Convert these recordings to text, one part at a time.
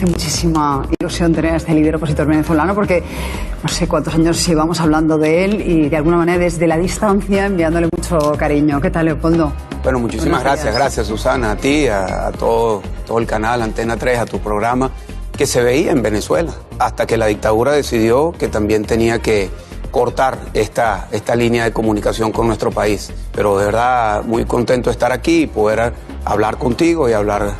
Muchísima ilusión tener a este líder opositor venezolano porque no sé cuántos años llevamos hablando de él y de alguna manera desde la distancia enviándole mucho cariño. ¿Qué tal, Leopoldo? Bueno, muchísimas gracias. Gracias, Susana, a ti, a todo el canal Antena 3, a tu programa, que se veía en Venezuela, hasta que la dictadura decidió que también tenía que cortar esta línea de comunicación con nuestro país. Pero de verdad, muy contento de estar aquí y poder hablar contigo y hablar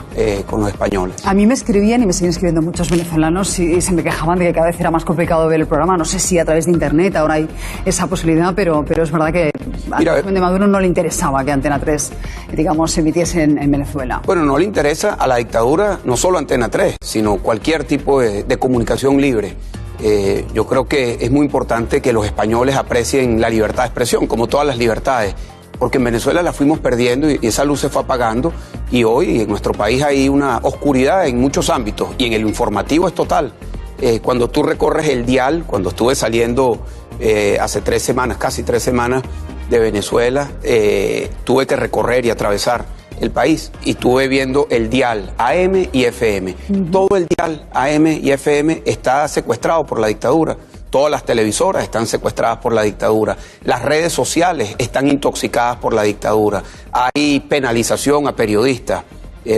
con los españoles. A mí me escribían y me siguen escribiendo muchos venezolanos y se me quejaban de que cada vez era más complicado ver el programa. No sé si a través de internet ahora hay esa posibilidad, pero es verdad que al régimen de Maduro no le interesaba que Antena 3, digamos, se emitiese en Venezuela. Bueno, no le interesa a la dictadura no solo Antena 3, sino cualquier tipo de comunicación libre. Yo creo que es muy importante que los españoles aprecien la libertad de expresión, como todas las libertades, porque en Venezuela la fuimos perdiendo y esa luz se fue apagando y hoy en nuestro país hay una oscuridad en muchos ámbitos y en el informativo es total. Cuando tú recorres el dial, cuando estuve saliendo hace 3 semanas, casi 3 semanas de Venezuela, tuve que recorrer y atravesar el país y estuve viendo el dial AM y FM. Todo el dial AM y FM está secuestrado por la dictadura. Todas las televisoras están secuestradas por la dictadura. Las redes sociales están intoxicadas por la dictadura. Hay penalización a periodistas.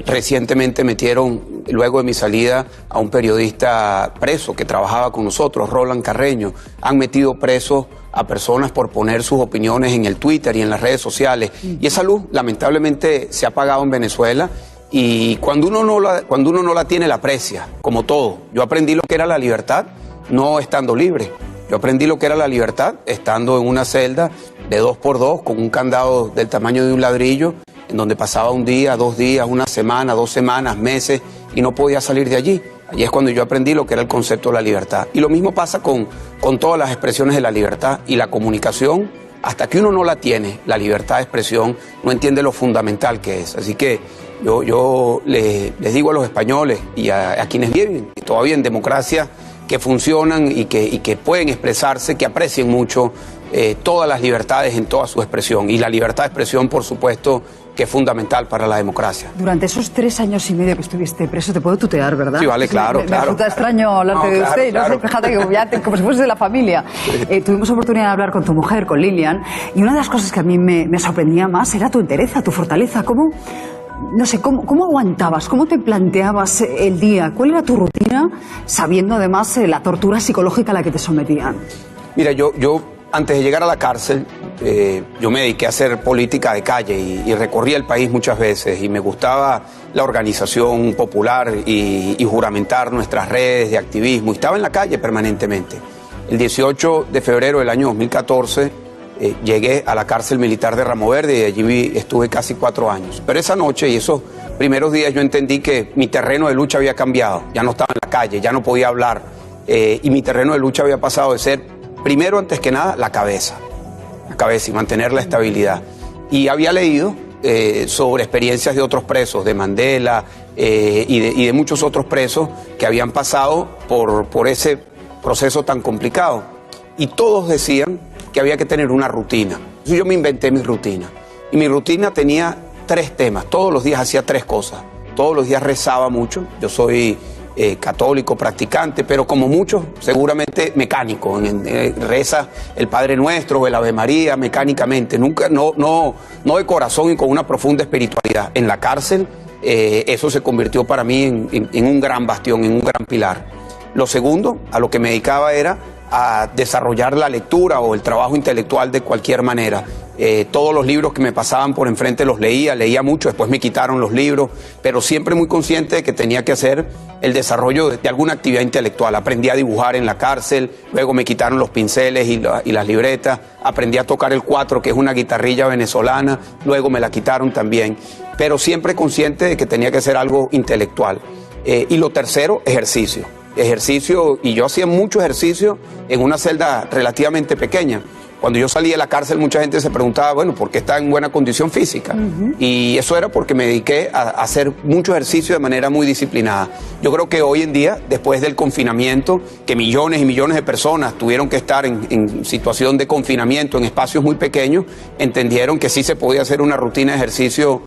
Recientemente metieron, luego de mi salida, a un periodista preso que trabajaba con nosotros, Roland Carreño. Han metido presos a personas por poner sus opiniones en el Twitter y en las redes sociales. Y esa luz, lamentablemente, se ha apagado en Venezuela. Y cuando uno no la tiene, la aprecia, como todo. Yo aprendí lo que era la libertad no estando libre. Yo aprendí lo que era la libertad estando en una celda de 2x2 con un candado del tamaño de un ladrillo, en donde pasaba un día, 2 días, una semana, 2 semanas, meses y no podía salir de allí. Allí es cuando yo aprendí lo que era el concepto de la libertad. Y lo mismo pasa con todas las expresiones de la libertad y la comunicación. Hasta que uno no la tiene, la libertad de expresión, no entiende lo fundamental que es. Así que yo les digo a los españoles y a quienes viven todavía en democracia, que funcionan y que pueden expresarse, que aprecien mucho todas las libertades en toda su expresión. Y la libertad de expresión, por supuesto, que es fundamental para la democracia. Durante esos 3 años y medio que estuviste preso, te puedo tutear, ¿verdad? Sí, vale, claro, Me resulta extraño hablarte de usted, claro. No sé, fíjate que ya como si fuese de la familia. Tuvimos oportunidad de hablar con tu mujer, con Lilian, y una de las cosas que a mí me sorprendía más era tu entereza, tu fortaleza. ¿Cómo aguantabas? ¿Cómo te planteabas el día? ¿Cuál era tu rutina, sabiendo además la tortura psicológica a la que te sometían? Mira, yo antes de llegar a la cárcel, yo me dediqué a hacer política de calle y recorrí el país muchas veces y me gustaba la organización popular y juramentar nuestras redes de activismo. Y estaba en la calle permanentemente. El 18 de febrero del año 2014 llegué a la cárcel militar de Ramo Verde y allí estuve casi 4 años. Pero esa noche y esos primeros días yo entendí que mi terreno de lucha había cambiado. Ya no estaba en la calle, ya no podía hablar y mi terreno de lucha había pasado de ser, primero, antes que nada, la cabeza y mantener la estabilidad. Y había leído sobre experiencias de otros presos, de Mandela y de muchos otros presos que habían pasado por ese proceso tan complicado. Y todos decían que había que tener una rutina. Yo me inventé mi rutina. Y mi rutina tenía 3 temas. Todos los días hacía 3 cosas. Todos los días rezaba mucho. Yo soy católico, practicante, pero como muchos, seguramente mecánico. Reza el Padre Nuestro, el Ave María, mecánicamente. Nunca, no de corazón y con una profunda espiritualidad. En la cárcel, eso se convirtió para mí en un gran bastión, en un gran pilar. Lo segundo, a lo que me dedicaba era a desarrollar la lectura o el trabajo intelectual de cualquier manera. Todos los libros que me pasaban por enfrente los leía mucho, después me quitaron los libros, pero siempre muy consciente de que tenía que hacer el desarrollo de alguna actividad intelectual. Aprendí a dibujar en la cárcel, luego me quitaron los pinceles y las libretas, aprendí a tocar el 4, que es una guitarrilla venezolana, luego me la quitaron también, pero siempre consciente de que tenía que hacer algo intelectual. Y lo tercero, ejercicio, y yo hacía mucho ejercicio en una celda relativamente pequeña. Cuando yo salí de la cárcel, mucha gente se preguntaba, bueno, ¿por qué está en buena condición física? Y eso era porque me dediqué a hacer mucho ejercicio de manera muy disciplinada. Yo creo que hoy en día, después del confinamiento, que millones y millones de personas tuvieron que estar en situación de confinamiento en espacios muy pequeños, entendieron que sí se podía hacer una rutina de ejercicio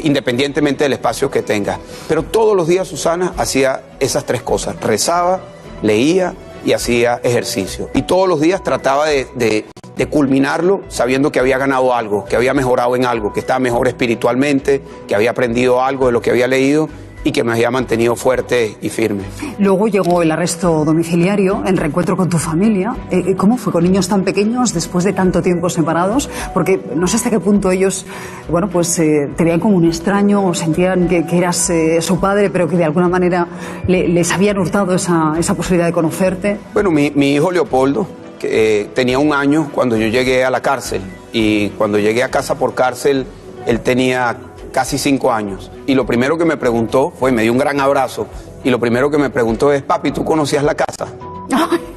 independientemente del espacio que tenga. Pero todos los días Susana hacía esas tres cosas: rezaba, leía y hacía ejercicio. Y todos los días trataba de culminarlo sabiendo que había ganado algo, que había mejorado en algo, que estaba mejor espiritualmente, que había aprendido algo de lo que había leído y que me había mantenido fuerte y firme. Luego llegó el arresto domiciliario, el reencuentro con tu familia. ¿Cómo fue con niños tan pequeños después de tanto tiempo separados? Porque no sé hasta qué punto ellos, bueno, pues te veían como un extraño o sentían que eras su padre, pero que de alguna manera les habían hurtado esa posibilidad de conocerte. Bueno, mi hijo Leopoldo, que tenía 1 año cuando yo llegué a la cárcel, y cuando llegué a casa por cárcel, él tenía casi 5 años. Y lo primero que me preguntó fue, me dio un gran abrazo, y lo primero que me preguntó es: papi, ¿tú conocías la casa?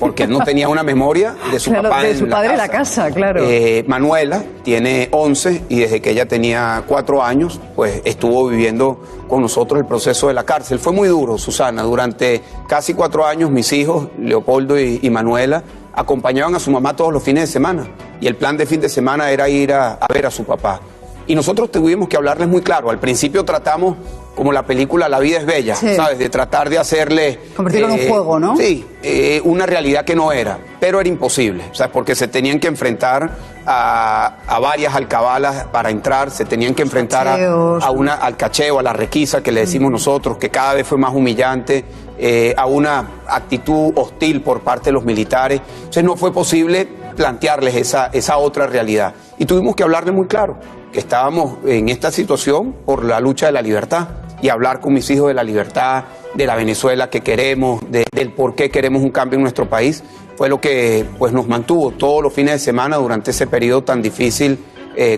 Porque él no tenía una memoria de su claro, papá de su padre en la casa, claro. Manuela tiene 11 y desde que ella tenía 4 años, pues estuvo viviendo con nosotros el proceso de la cárcel. Fue muy duro, Susana. Durante casi 4 años mis hijos, Leopoldo y Manuela, acompañaban a su mamá todos los fines de semana. Y el plan de fin de semana era ir a ver a su papá. Y nosotros tuvimos que hablarles muy claro. Al principio tratamos, como la película La vida es bella, sí, ¿sabes? De tratar de hacerle... convertirlo en un juego, ¿no? Sí, una realidad que no era, pero era imposible, ¿sabes? Porque se tenían que enfrentar a varias alcabalas para entrar, se tenían que enfrentar al cacheo, a la requisa que le decimos nosotros, que cada vez fue más humillante, a una actitud hostil por parte de los militares. Entonces no fue posible plantearles esa otra realidad. Y tuvimos que hablarles muy claro que estábamos en esta situación por la lucha de la libertad, y hablar con mis hijos de la libertad, de la Venezuela que queremos, del por qué queremos un cambio en nuestro país, fue lo que pues nos mantuvo todos los fines de semana durante ese periodo tan difícil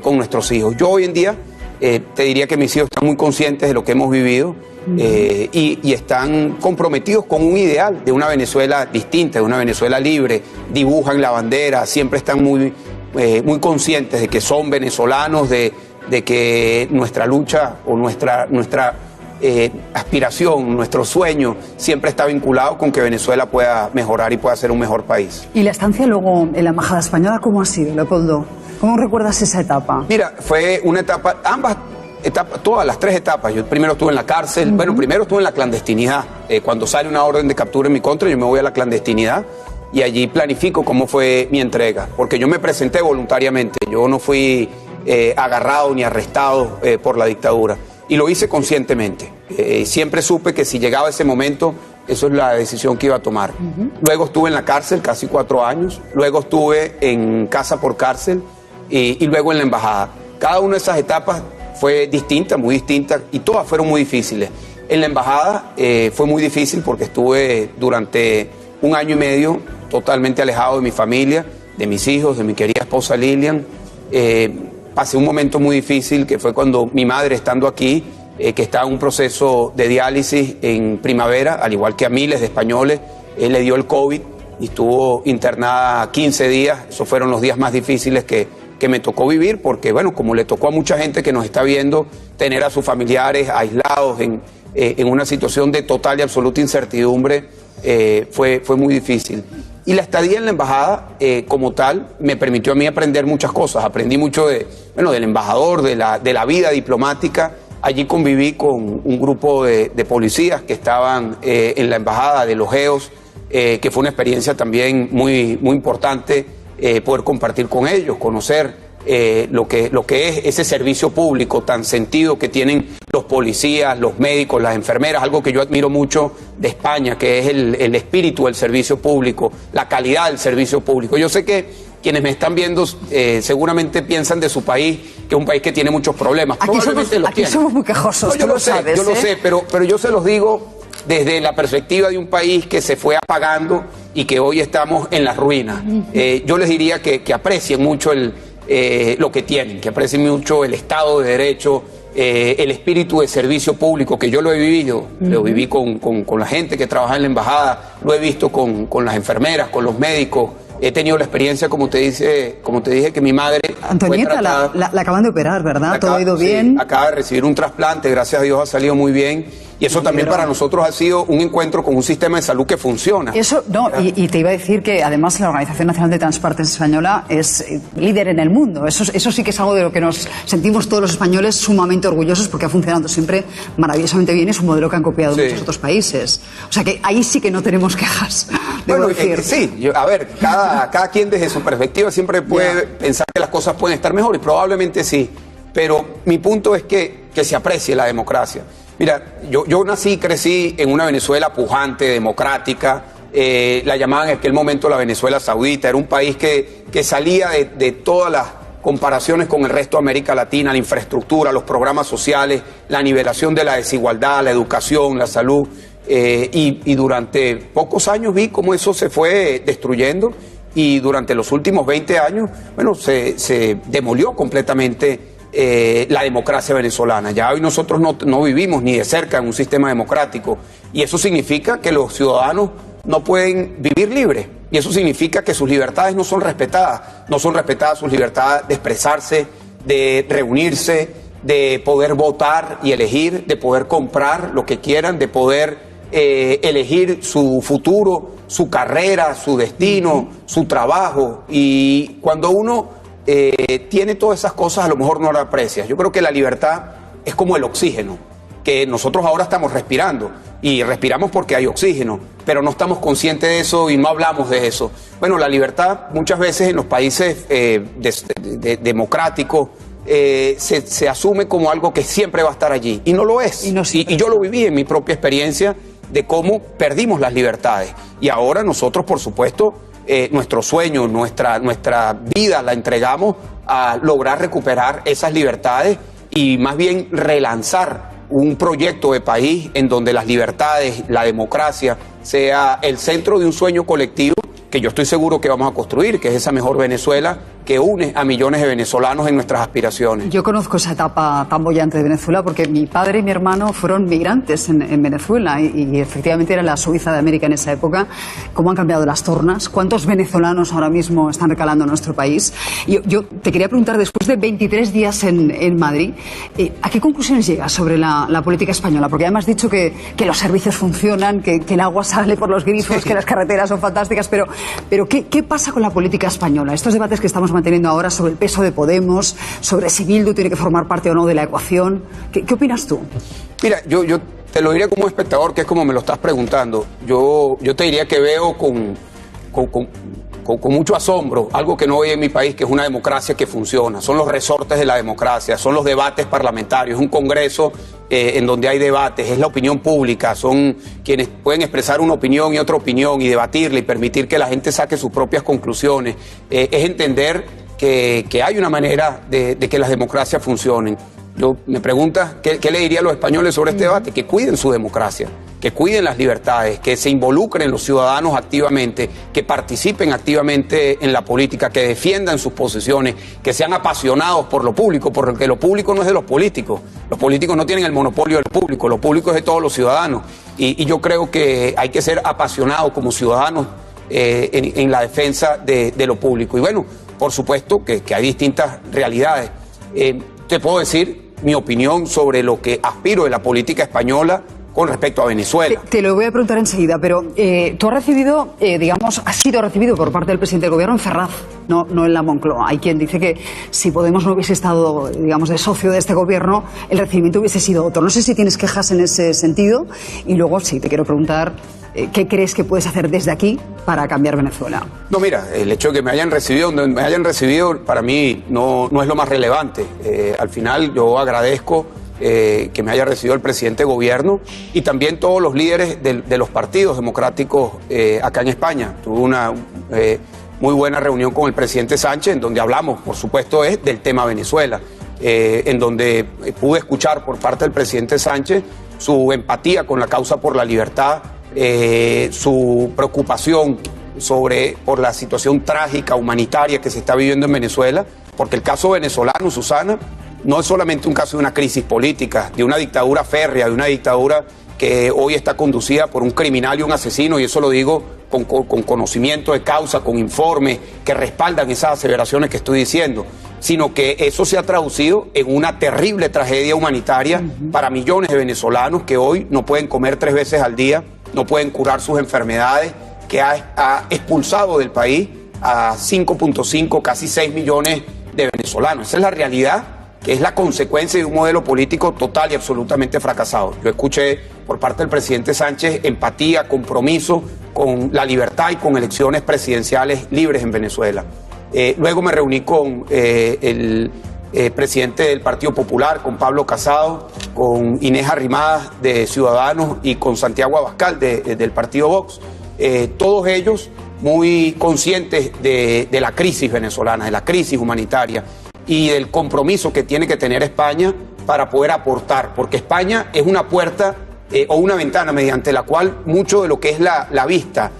con nuestros hijos. Yo hoy en día te diría que mis hijos están muy conscientes de lo que hemos vivido y están comprometidos con un ideal de una Venezuela distinta, de una Venezuela libre. Dibujan la bandera, siempre están muy conscientes de que son venezolanos, de que nuestra lucha o nuestra aspiración, nuestro sueño siempre está vinculado con que Venezuela pueda mejorar y pueda ser un mejor país. ¿Y la estancia luego en la Embajada Española cómo ha sido, Leopoldo? ¿Cómo recuerdas esa etapa? Mira, fue una etapa, ambas etapas, todas las 3 etapas. Yo primero estuve en la cárcel, bueno, primero estuve en la clandestinidad. Cuando sale una orden de captura en mi contra, yo me voy a la clandestinidad y allí planifico cómo fue mi entrega, porque yo me presenté voluntariamente, yo no fui agarrado ni arrestado por la dictadura, y lo hice conscientemente. Siempre supe que si llegaba ese momento, eso es la decisión que iba a tomar. Luego estuve en la cárcel casi 4 años, luego estuve en casa por cárcel y luego en la embajada. Cada una de esas etapas fue distinta, muy distinta, y todas fueron muy difíciles. En la embajada fue muy difícil porque estuve durante 1 año y medio totalmente alejado de mi familia, de mis hijos, de mi querida esposa Lilian. Pasé un momento muy difícil que fue cuando mi madre, estando aquí, que estaba en un proceso de diálisis en Primavera, al igual que a miles de españoles, le dio el COVID y estuvo internada 15 días. Esos fueron los días más difíciles que me tocó vivir, porque bueno, como le tocó a mucha gente que nos está viendo, tener a sus familiares aislados en una situación de total y absoluta incertidumbre, fue muy difícil. Y la estadía en la embajada, como tal, me permitió a mí aprender muchas cosas. Aprendí mucho del embajador, de la vida diplomática. Allí conviví con un grupo de policías que estaban en la embajada, de los GEOs, que fue una experiencia también muy importante, poder compartir con ellos, conocer lo que es ese servicio público tan sentido que tienen los policías, los médicos, las enfermeras, algo que yo admiro mucho de España, que es el espíritu del servicio público, la calidad del servicio público. Yo sé que quienes me están viendo seguramente piensan de su país que es un país que tiene muchos problemas. Aquí somos muy quejosos, no, yo lo sé, pero yo se los digo desde la perspectiva de un país que se fue apagando y que hoy estamos en las ruinas. Yo les diría que aprecien mucho lo que tienen, que aprecien mucho el Estado de Derecho, el espíritu de servicio público, que yo lo he vivido, lo viví con la gente que trabaja en la embajada, lo he visto con las enfermeras, con los médicos. He tenido la experiencia, como te dije, que mi madre... Antonieta, la acaban de operar, ¿verdad? ¿Todo ha ido bien? Sí, acaba de recibir un trasplante, gracias a Dios ha salido muy bien. Y eso también para nosotros ha sido un encuentro con un sistema de salud que funciona. Eso, no, y te iba a decir que además la Organización Nacional de Transportes Española es líder en el mundo. Eso sí que es algo de lo que nos sentimos todos los españoles sumamente orgullosos, porque ha funcionado siempre maravillosamente bien. Es un modelo que han copiado muchos otros países. O sea que ahí sí que no tenemos quejas, debo decir. Sí, a ver, cada quien desde su perspectiva siempre puede pensar que las cosas pueden estar mejor, y probablemente sí. Pero mi punto es que se aprecie la democracia. Mira, yo nací y crecí en una Venezuela pujante, democrática, la llamaban en aquel momento la Venezuela Saudita. Era un país que salía de todas las comparaciones con el resto de América Latina, la infraestructura, los programas sociales, la nivelación de la desigualdad, la educación, la salud, y durante pocos años vi cómo eso se fue destruyendo, y durante los últimos 20 años, bueno, se demolió completamente la democracia venezolana. Ya hoy nosotros no vivimos ni de cerca en un sistema democrático, y eso significa que los ciudadanos no pueden vivir libres, y eso significa que sus libertades no son respetadas sus libertades de expresarse, de reunirse, de poder votar y elegir, de poder comprar lo que quieran, de poder elegir su futuro, su carrera, su destino, su trabajo. Y cuando uno tiene todas esas cosas, a lo mejor no la aprecias. Yo creo que la libertad es como el oxígeno, que nosotros ahora estamos respirando, y respiramos porque hay oxígeno, pero no estamos conscientes de eso y no hablamos de eso. Bueno, la libertad muchas veces en los países democráticos se asume como algo que siempre va a estar allí, y no lo es. Y yo lo viví en mi propia experiencia de cómo perdimos las libertades, y ahora nosotros, por supuesto, nuestro sueño, nuestra vida la entregamos a lograr recuperar esas libertades, y más bien relanzar un proyecto de país en donde las libertades, la democracia, sea el centro de un sueño colectivo que yo estoy seguro que vamos a construir, que es esa mejor Venezuela que une a millones de venezolanos en nuestras aspiraciones. Yo conozco esa etapa tan bollante de Venezuela porque mi padre y mi hermano fueron migrantes en Venezuela, y efectivamente era la Suiza de América en esa época. ¿Cómo han cambiado las tornas? ¿Cuántos venezolanos ahora mismo están recalando en nuestro país? Yo te quería preguntar, después de 23 días en Madrid, ¿a qué conclusiones llegas sobre la política española? Porque además has dicho que los servicios funcionan, que el agua sale por los grifos, que las carreteras son fantásticas, pero ¿qué pasa con la política española? Estos debates que estamos manteniendo ahora sobre el peso de Podemos, sobre si Bildu tiene que formar parte o no de la ecuación, ¿qué opinas tú? Mira, yo te lo diría como espectador, que es como me lo estás preguntando. Yo te diría que veo con mucho asombro algo que no hay en mi país, que es una democracia que funciona. Son los resortes de la democracia, son los debates parlamentarios, un congreso en donde hay debates, es la opinión pública, son quienes pueden expresar una opinión y otra opinión y debatirla y permitir que la gente saque sus propias conclusiones. Es entender que hay una manera de que las democracias funcionen. Me preguntas, ¿qué le diría a los españoles sobre este debate? Que cuiden su democracia, que cuiden las libertades, que se involucren los ciudadanos activamente, que participen activamente en la política, que defiendan sus posiciones, que sean apasionados por lo público, porque lo público no es de los políticos. Los políticos no tienen el monopolio del público, lo público es de todos los ciudadanos. Y yo creo que hay que ser apasionados como ciudadanos en la defensa de lo público. Y bueno, por supuesto que hay distintas realidades. Te puedo decir mi opinión sobre lo que aspiro de la política española con respecto a Venezuela. Te lo voy a preguntar enseguida, pero tú has recibido, has sido recibido por parte del presidente del gobierno en Ferraz, no en la Moncloa. Hay quien dice que si Podemos no hubiese estado, de socio de este gobierno, el recibimiento hubiese sido otro. No sé si tienes quejas en ese sentido, y luego sí, te quiero preguntar, ¿qué crees que puedes hacer desde aquí para cambiar Venezuela? No, mira, el hecho de que me hayan recibido, para mí no es lo más relevante. Al final yo agradezco que me haya recibido el presidente de gobierno y también todos los líderes de los partidos democráticos acá en España. Tuve una muy buena reunión con el presidente Sánchez, en donde hablamos, por supuesto, del tema Venezuela, en donde pude escuchar por parte del presidente Sánchez su empatía con la causa por la libertad, su preocupación por la situación trágica, humanitaria que se está viviendo en Venezuela, porque el caso venezolano, Susana, no es solamente un caso de una crisis política, de una dictadura férrea, de una dictadura que hoy está conducida por un criminal y un asesino, y eso lo digo con conocimiento de causa, con informes que respaldan esas aseveraciones que estoy diciendo, sino que eso se ha traducido en una terrible tragedia humanitaria para millones de venezolanos que hoy no pueden comer 3 veces al día, no pueden curar sus enfermedades, que ha expulsado del país a 5.5, casi 6 millones de venezolanos. Esa es la realidad, que es la consecuencia de un modelo político total y absolutamente fracasado. Yo escuché por parte del presidente Sánchez empatía, compromiso con la libertad y con elecciones presidenciales libres en Venezuela. Luego me reuní con el presidente del Partido Popular, con Pablo Casado, con Inés Arrimadas de Ciudadanos y con Santiago Abascal del Partido Vox. Todos ellos muy conscientes de la crisis venezolana, de la crisis humanitaria y del compromiso que tiene que tener España para poder aportar, porque España es una puerta o una ventana mediante la cual mucho de lo que es la vista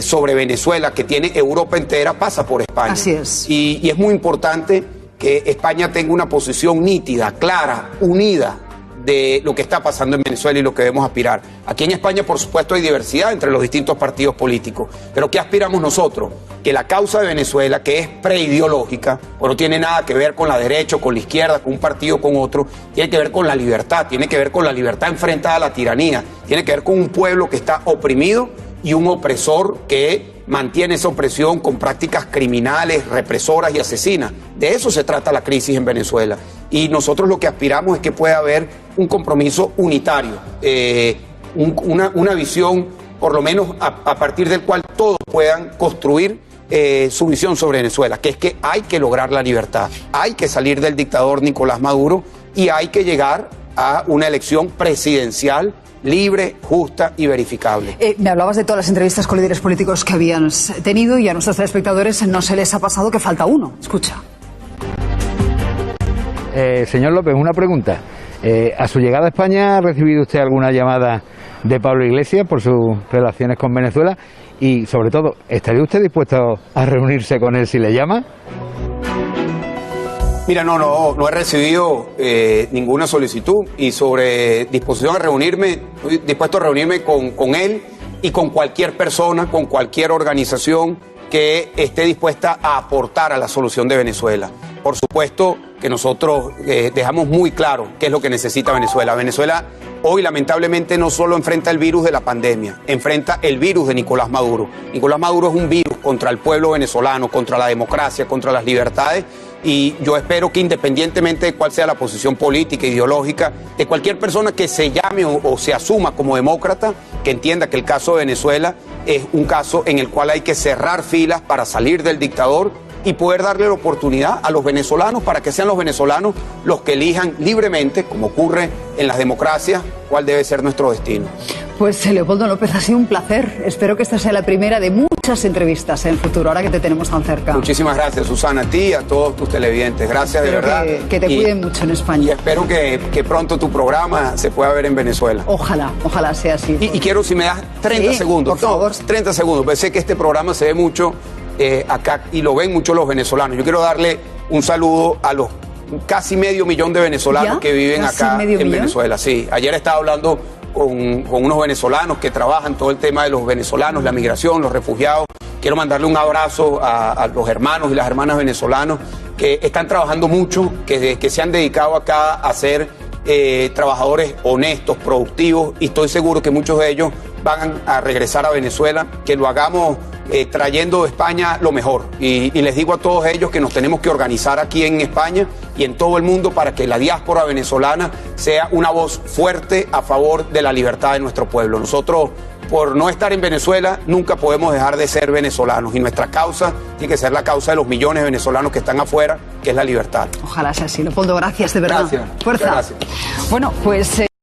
sobre Venezuela que tiene Europa entera pasa por España. Así es. Y es muy importante que España tenga una posición nítida, clara, unida de lo que está pasando en Venezuela y lo que debemos aspirar. Aquí en España, por supuesto, hay diversidad entre los distintos partidos políticos, pero ¿qué aspiramos nosotros? Que la causa de Venezuela, que es preideológica, o no tiene nada que ver con la derecha o con la izquierda, con un partido o con otro, tiene que ver con la libertad, tiene que ver con la libertad enfrentada a la tiranía, tiene que ver con un pueblo que está oprimido y un opresor que mantiene esa opresión con prácticas criminales, represoras y asesinas. De eso se trata la crisis en Venezuela. Y nosotros lo que aspiramos es que pueda haber un compromiso unitario, una visión, por lo menos a partir del cual todos puedan construir su visión sobre Venezuela, que es que hay que lograr la libertad, hay que salir del dictador Nicolás Maduro y hay que llegar a una elección presidencial libre, justa y verificable. Me hablabas de todas las entrevistas con líderes políticos que habías tenido y a nuestros telespectadores no se les ha pasado que falta uno. Escucha. Señor López, una pregunta. ¿A su llegada a España ha recibido usted alguna llamada de Pablo Iglesias por sus relaciones con Venezuela? Y, sobre todo, ¿estaría usted dispuesto a reunirse con él si le llama? Mira, no he recibido ninguna solicitud y sobre disposición a reunirme, estoy dispuesto a reunirme con él y con cualquier persona, con cualquier organización que esté dispuesta a aportar a la solución de Venezuela. Por supuesto que nosotros dejamos muy claro qué es lo que necesita Venezuela. Venezuela hoy lamentablemente no solo enfrenta el virus de la pandemia, enfrenta el virus de Nicolás Maduro. Nicolás Maduro es un virus contra el pueblo venezolano, contra la democracia, contra las libertades. Y yo espero que independientemente de cuál sea la posición política, ideológica, de cualquier persona que se llame o se asuma como demócrata, que entienda que el caso de Venezuela es un caso en el cual hay que cerrar filas para salir del dictador y poder darle la oportunidad a los venezolanos para que sean los venezolanos los que elijan libremente, como ocurre en las democracias, cuál debe ser nuestro destino. Pues Leopoldo López, ha sido un placer. Espero que esta sea la primera de muchas entrevistas en el futuro, ahora que te tenemos tan cerca. Muchísimas gracias, Susana, a ti y a todos tus televidentes. Gracias, espero de verdad. Que te cuiden mucho en España. Y espero que pronto tu programa se pueda ver en Venezuela. Ojalá sea así. Y quiero, si me das 30 segundos. Por favor. 30 segundos, porque sé que este programa se ve mucho acá y lo ven mucho los venezolanos. Yo quiero darle un saludo a los casi medio millón de venezolanos que viven acá en Venezuela. Sí, ayer estaba hablando con unos venezolanos que trabajan todo el tema de los venezolanos, la migración, los refugiados. Quiero mandarle un abrazo a los hermanos y las hermanas venezolanos que están trabajando mucho, que se han dedicado acá a ser trabajadores honestos, productivos, y estoy seguro que muchos de ellos van a regresar a Venezuela, que lo hagamos trayendo de España lo mejor. Y les digo a todos ellos que nos tenemos que organizar aquí en España y en todo el mundo para que la diáspora venezolana sea una voz fuerte a favor de la libertad de nuestro pueblo. Nosotros, por no estar en Venezuela, nunca podemos dejar de ser venezolanos, y nuestra causa tiene que ser la causa de los millones de venezolanos que están afuera, que es la libertad. Ojalá sea así. Leopoldo, gracias, de verdad. Gracias. Fuerza. Gracias. Bueno, pues...